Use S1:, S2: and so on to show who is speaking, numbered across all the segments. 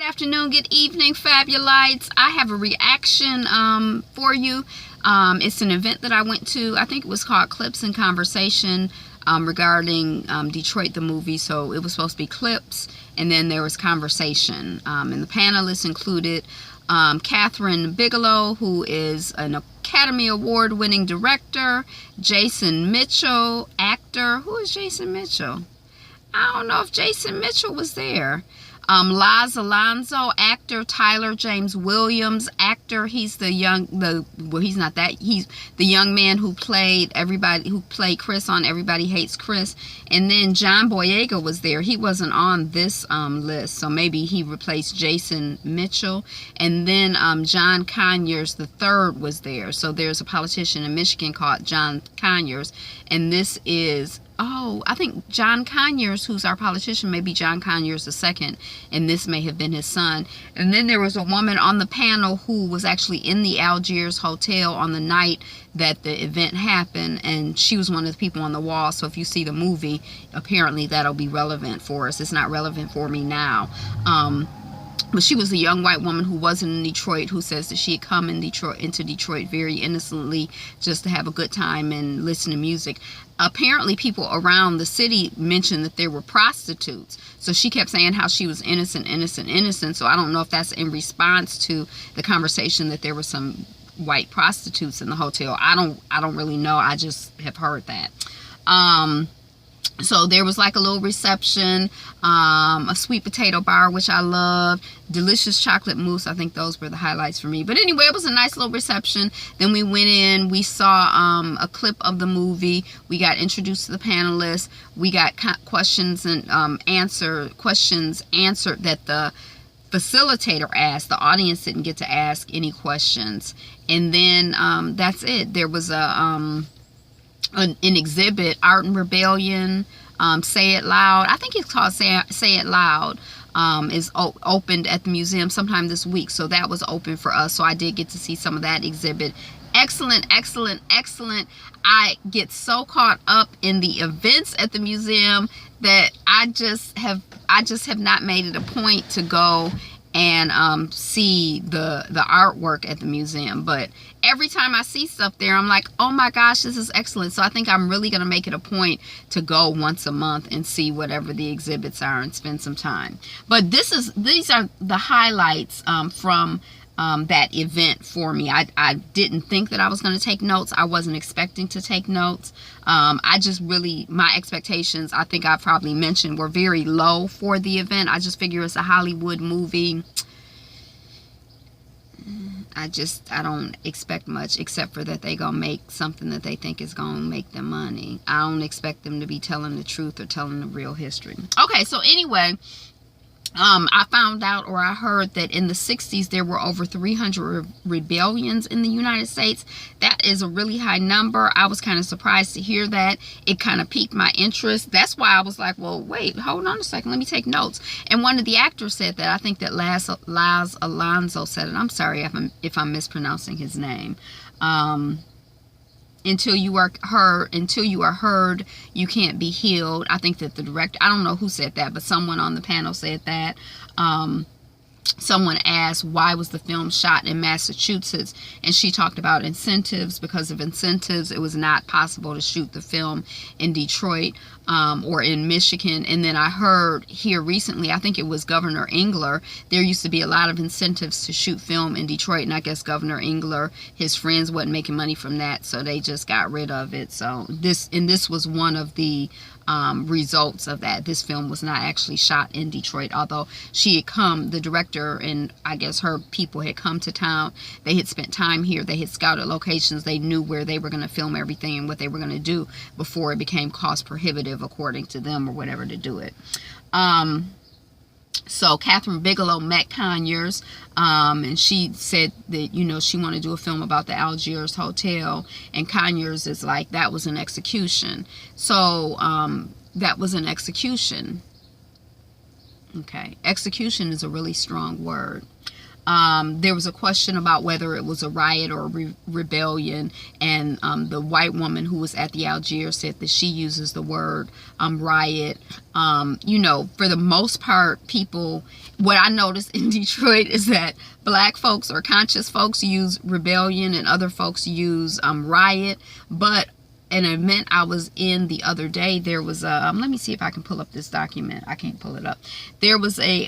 S1: afternoon, good evening, Fabulites. I have a reaction for you. It's an event that I went to. I think it was called Clips and Conversation regarding Detroit the movie. So it was supposed to be clips, and then there was conversation. And the panelists included Kathryn Bigelow, who is an Academy Award winning director, Jason Mitchell, actor. Who is Jason Mitchell? I don't know if Jason Mitchell was there. Alonso, actor. Tyler James Williams, actor. He's the young man who played Chris on Everybody Hates Chris. And then Jonh Boyega was there. He wasn't on this list, so maybe he replaced Jason Mitchell. And then John Conyers III was there. So there's a politician in Michigan called John Conyers, and this is, I think John Conyers, who's our politician, may be John Conyers II, and this may have been his son. And then there was a woman on the panel who was actually in the Algiers Hotel on the night that the event happened, and she was one of the people on the wall. So if you see the movie, apparently that'll be relevant for us. It's not relevant for me now. But she was a young white woman who wasn't in Detroit, who says that she had come into Detroit very innocently just to have a good time and listen to music. Apparently people around the city mentioned that there were prostitutes. So she kept saying how she was innocent. So I don't know if that's in response to the conversation that there were some white prostitutes in the hotel. I don't really know. I just have heard that. So there was like a little reception, a sweet potato bar, which I love, delicious chocolate mousse. I think those were the highlights for me. But anyway, it was a nice little reception. Then we went in, we saw a clip of the movie. We got introduced to the panelists. We got questions and questions answered that the facilitator asked. The audience didn't get to ask any questions. And then that's it. There was an exhibit, Art and Rebellion, Say It Loud. I think it's called Say It Loud. Is opened at the museum sometime this week. So that was open for us. So I did get to see some of that exhibit. Excellent. I get so caught up in the events at the museum that I just have not made it a point to go and see the artwork at the museum. But every time I see stuff there, I'm like, oh my gosh, this is excellent. So I think I'm really going to make it a point to go once a month and see whatever the exhibits are and spend some time. But these are the highlights from that event for me. I didn't think that I was going to take notes. I wasn't expecting to take notes. I just really, my expectations, I think I probably mentioned, were very low for the event. I just figure it's a Hollywood movie. I don't expect much, except for that they gonna make something that they think is gonna make them money. I don't expect them to be telling the truth or telling the real history. Okay, so anyway, I found out, or I heard, that in the 60s there were over 300 rebellions in the United States. That is a really high number. I was kind of surprised to hear that. It kind of piqued my interest. That's why I was like, well, wait, hold on a second, let me take notes. And one of the actors said that. I think that Laz Alonso said it. I'm sorry if I'm mispronouncing his name. Until you are heard, you can't be healed. I think that the director, I don't know who said that, but someone on the panel said that. Someone asked, why was the film shot in Massachusetts? And she talked about incentives. Because of incentives, it was not possible to shoot the film in Detroit or in Michigan. And then I heard here recently, I think it was Governor Engler, there used to be a lot of incentives to shoot film in Detroit. And I guess Governor Engler, his friends wasn't making money from that, so they just got rid of it. So this was one of the results of that. This film was not actually shot in Detroit, although she had come, the director and I guess her people had come to town. They had spent time here. They had scouted locations. They knew where they were going to film everything and what they were going to do before it became cost prohibitive, according to them, or whatever, to do it. So Kathryn Bigelow met Conyers, and she said that, you know, she wanted to do a film about the Algiers Hotel, and Conyers is like, that was an execution. So that was an execution. Okay, execution is a really strong word. There was a question about whether it was a riot or a rebellion, and the white woman who was at the Algiers said that she uses the word riot. You know, for the most part, people, what I noticed in Detroit is that black folks or conscious folks use rebellion and other folks use riot. But an event I was in the other day, there was a, let me see if I can pull up this document. I can't pull it up. There was a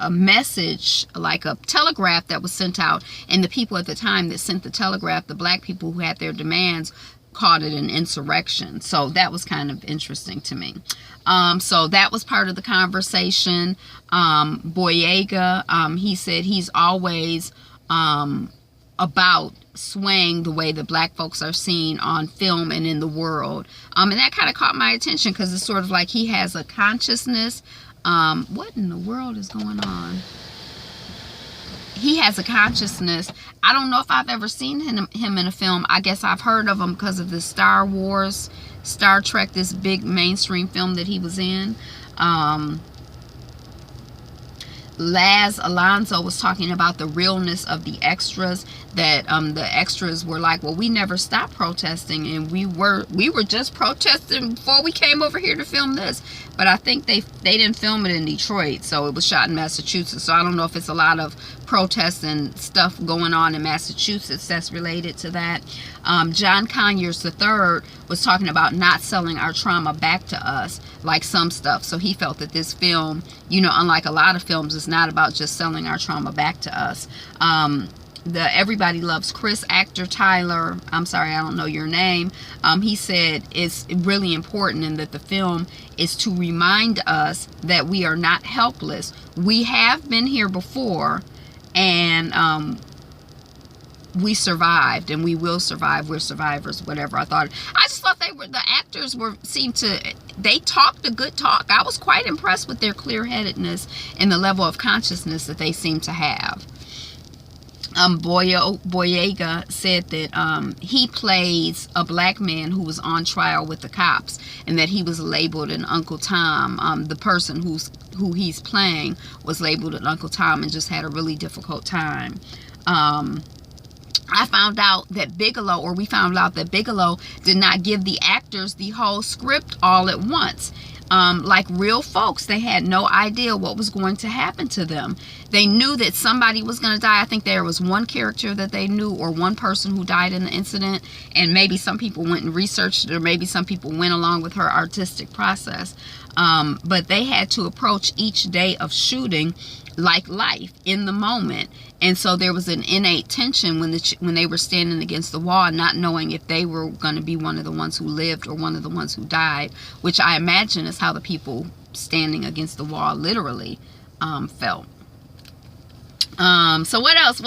S1: message, like a telegraph that was sent out, and the people at the time that sent the telegraph, the black people who had their demands, called it an insurrection. So that was kind of interesting to me. So that was part of the conversation. Boyega, he said he's always about swaying the way that black folks are seen on film and in the world. And that kind of caught my attention because it's sort of like he has a consciousness. What in the world is going on? He has a consciousness. I don't know if I've ever seen him in a film. I guess I've heard of him because of the Star Wars, Star Trek, this big mainstream film that he was in. Alonso was talking about the realness of the extras, that the extras were like, well, we never stopped protesting, and we were just protesting before we came over here to film this. But I think they didn't film it in Detroit, so it was shot in Massachusetts. So I don't know if it's a lot of protests and stuff going on in Massachusetts that's related to that. Jonh Conyers III was talking about not selling our trauma back to us like some stuff. So he felt that this film, you know, unlike a lot of films, is not about just selling our trauma back to us. The Everybody Loves Chris actor Tyler, I'm sorry, I don't know your name, he said it's really important, and that the film is to remind us that we are not helpless. We have been here before, and we survived, and we will survive. We're survivors, whatever. I just thought the actors they talked a good talk. I was quite impressed with their clear-headedness and the level of consciousness that they seem to have. Boyega said that he plays a black man who was on trial with the cops, and that he was labeled an Uncle Tom. The person who he's playing was labeled an Uncle Tom and just had a really difficult time. we found out that Bigelow did not give the actors the whole script all at once. Like real folks, they had no idea what was going to happen to them. They knew that somebody was going to die. I think there was one character that they knew, or one person who died in the incident, and maybe some people went and researched it, or maybe some people went along with her artistic process. But they had to approach each day of shooting like life, in the moment. And so there was an innate tension when they were standing against the wall, not knowing if they were going to be one of the ones who lived or one of the ones who died, which I imagine is how the people standing against the wall literally felt. So what else?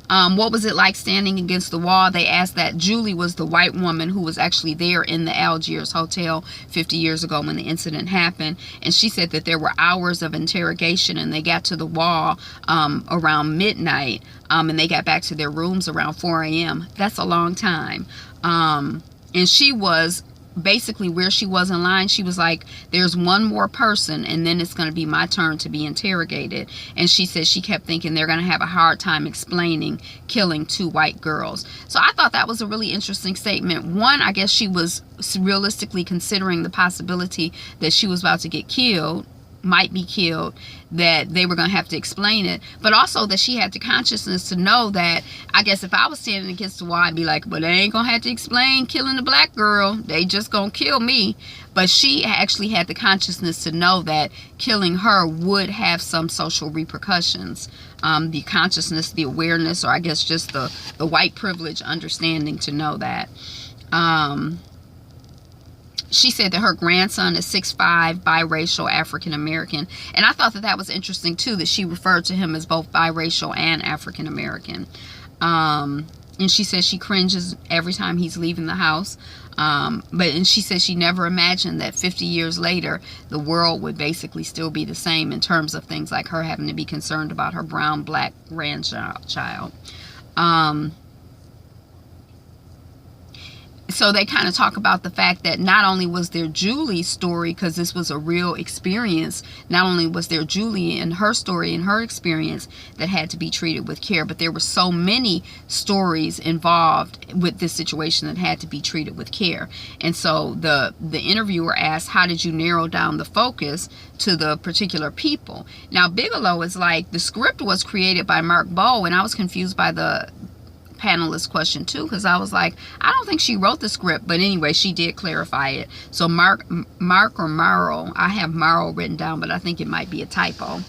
S1: What was it like standing against the wall? They asked that. Julie was the white woman who was actually there in the Algiers hotel 50 years ago when the incident happened. And she said that there were hours of interrogation, and they got to the wall around midnight, and they got back to their rooms around 4 a.m. That's a long time. And she was basically where she was in line. She was like, there's one more person and then it's going to be my turn to be interrogated. And she said she kept thinking they're going to have a hard time explaining killing 2 white girls. So I thought that was a really interesting statement. One, I guess she was realistically considering the possibility that she was about to get killed, might be killed, that they were going to have to explain it, but also that she had the consciousness to know that, I guess if I was standing against the wall, I'd be like, well, they ain't going to have to explain killing the black girl. They just going to kill me. But she actually had the consciousness to know that killing her would have some social repercussions. The consciousness, the awareness, or I guess just the white privilege understanding to know that. She said that her grandson is 6'5", biracial, African-American. And I thought that that was interesting, too, that she referred to him as both biracial and African-American. And she says she cringes every time he's leaving the house. And she says she never imagined that 50 years later, the world would basically still be the same in terms of things like her having to be concerned about her brown-black grandchild. so they kind of talk about the fact that not only was there Julie's story, because this was a real experience, not only was there Julie and her story and her experience that had to be treated with care, but there were so many stories involved with this situation that had to be treated with care. And so the interviewer asked, how did you narrow down the focus to the particular people? Now, Bigelow is like, the script was created by Mark Bowe, and I was confused by the panelist question too, because I was like, I don't think she wrote the script, but anyway, she did clarify it. So Mark or Morrow, I have Morrow written down, but I think it might be a typo.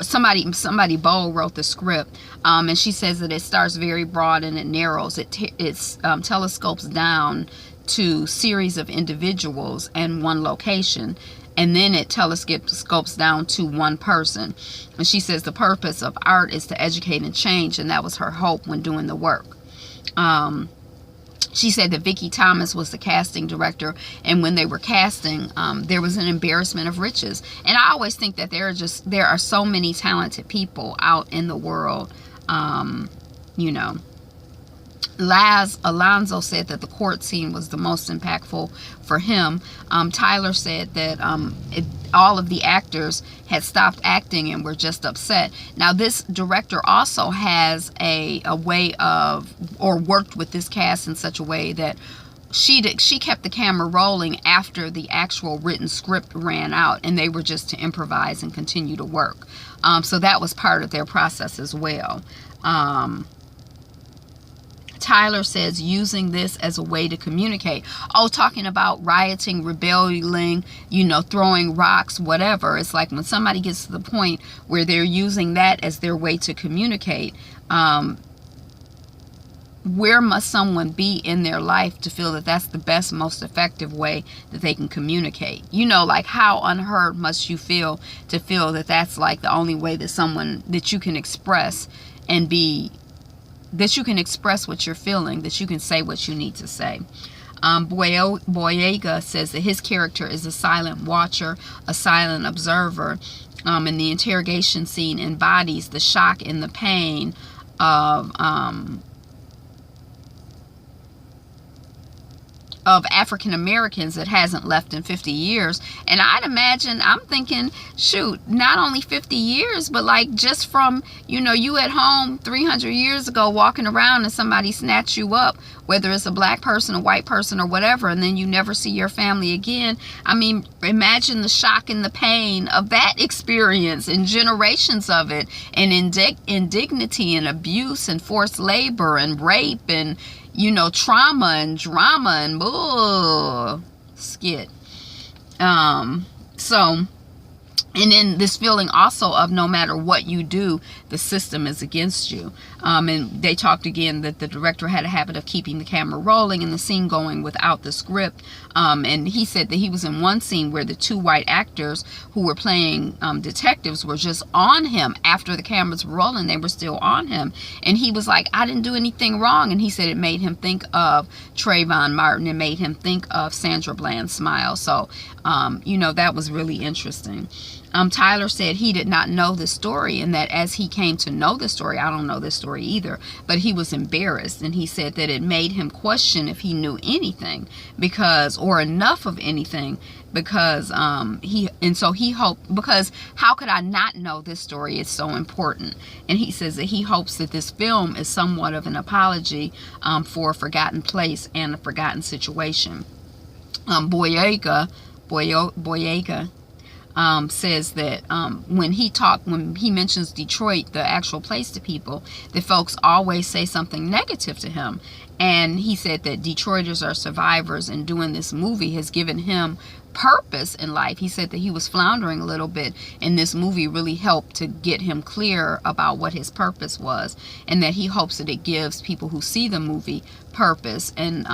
S1: Somebody Bowe wrote the script, and she says that it starts very broad and it narrows. It telescopes down to series of individuals and one location, and then it telescopes down to one person. And she says the purpose of art is to educate and change, and that was her hope when doing the work. She said that Vicki Thomas was the casting director, and when they were casting, there was an embarrassment of riches. And I always think that there are so many talented people out in the world, you know. Alonso said that the court scene was the most impactful for him. Tyler said that all of the actors had stopped acting and were just upset. Now, this director also has a way of, or worked with this cast in such a way that she kept the camera rolling after the actual written script ran out, and they were just to improvise and continue to work. So that was part of their process as well. Tyler says using this as a way to communicate. Oh, talking about rioting, rebelling, you know, throwing rocks, whatever. It's like when somebody gets to the point where they're using that as their way to communicate, where must someone be in their life to feel that that's the best, most effective way that they can communicate? You know, like how unheard must you feel to feel that that's like the only way that you can express and be, that you can express what you're feeling, that you can say what you need to say. Boyega says that his character is a silent watcher, a silent observer, and the interrogation scene embodies the shock and the pain of African Americans that hasn't left in 50 years. And I'd imagine, I'm thinking, shoot, not only 50 years, but like just from, you know, you at home 300 years ago walking around and somebody snatch you up, whether it's a black person, a white person, or whatever, and then you never see your family again. I mean, imagine the shock and the pain of that experience and generations of it, and indignity and abuse and forced labor and rape and, you know, trauma and drama and skit. And then this feeling also of no matter what you do, the system is against you. And they talked again that the director had a habit of keeping the camera rolling and the scene going without the script. And he said that he was in one scene where the two white actors who were playing detectives were just on him after the cameras were rolling. They were still on him. And he was like, I didn't do anything wrong. And he said it made him think of Trayvon Martin. It made him think of Sandra Bland's smile. So, you know, that was really interesting. Tyler said he did not know the story, and that as he came to know the story, I don't know this story either, but he was embarrassed, and he said that it made him question if he knew anything, or enough of anything, because he hoped, because how could I not know this story? It's so important. And he says that he hopes that this film is somewhat of an apology for a forgotten place and a forgotten situation. Boyega says that when he mentions Detroit, the actual place, to people, that folks always say something negative to him. And he said that Detroiters are survivors, and doing this movie has given him purpose in life. He said that he was floundering a little bit, and this movie really helped to get him clear about what his purpose was, and that he hopes that it gives people who see the movie purpose and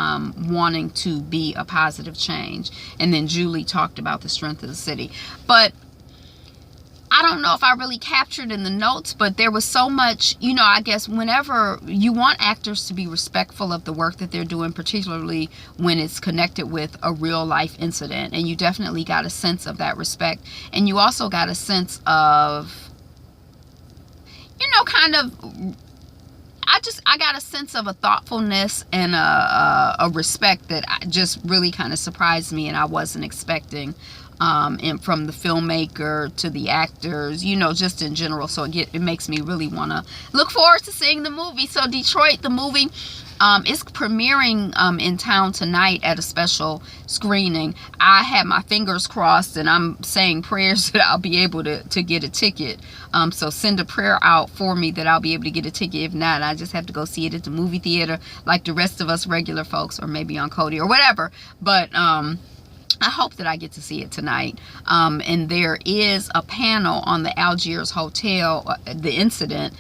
S1: wanting to be a positive change. And then Julie talked about the strength of the city. But I don't know if I really captured in the notes, but there was so much, you know, I guess whenever you want actors to be respectful of the work that they're doing, particularly when it's connected with a real life incident, and you definitely got a sense of that respect. And you also got a sense of, you know, kind of I got a sense of a thoughtfulness and a respect that just really kind of surprised me, and I wasn't expecting. And from the filmmaker to the actors, you know, just in general. So it makes me really want to look forward to seeing the movie. So Detroit, the movie, is premiering in town tonight at a special screening. I have my fingers crossed, and I'm saying prayers that I'll be able to get a ticket. So send a prayer out for me that I'll be able to get a ticket. If not, I just have to go see it at the movie theater like the rest of us regular folks, or maybe on Kodi or whatever. But I hope that I get to see it tonight. And there is a panel on the Algiers Hotel, the incident,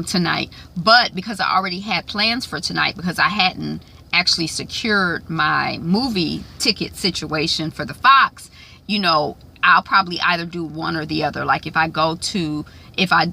S1: tonight. But because I already had plans for tonight, because I hadn't actually secured my movie ticket situation for the Fox, you know, I'll probably either do one or the other. Like if I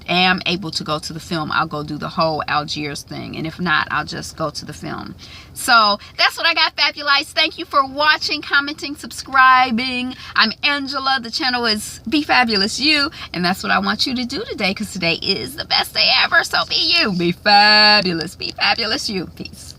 S1: am able to go to the film, I'll go do the whole Algiers thing. And if not, I'll just go to the film. So that's what I got, Fabulites. Thank you for watching, commenting, subscribing. I'm Angela. The channel is Be Fabulous You. And that's what I want you to do today, because today is the best day ever. So be you. Be fabulous. Be fabulous you. Peace.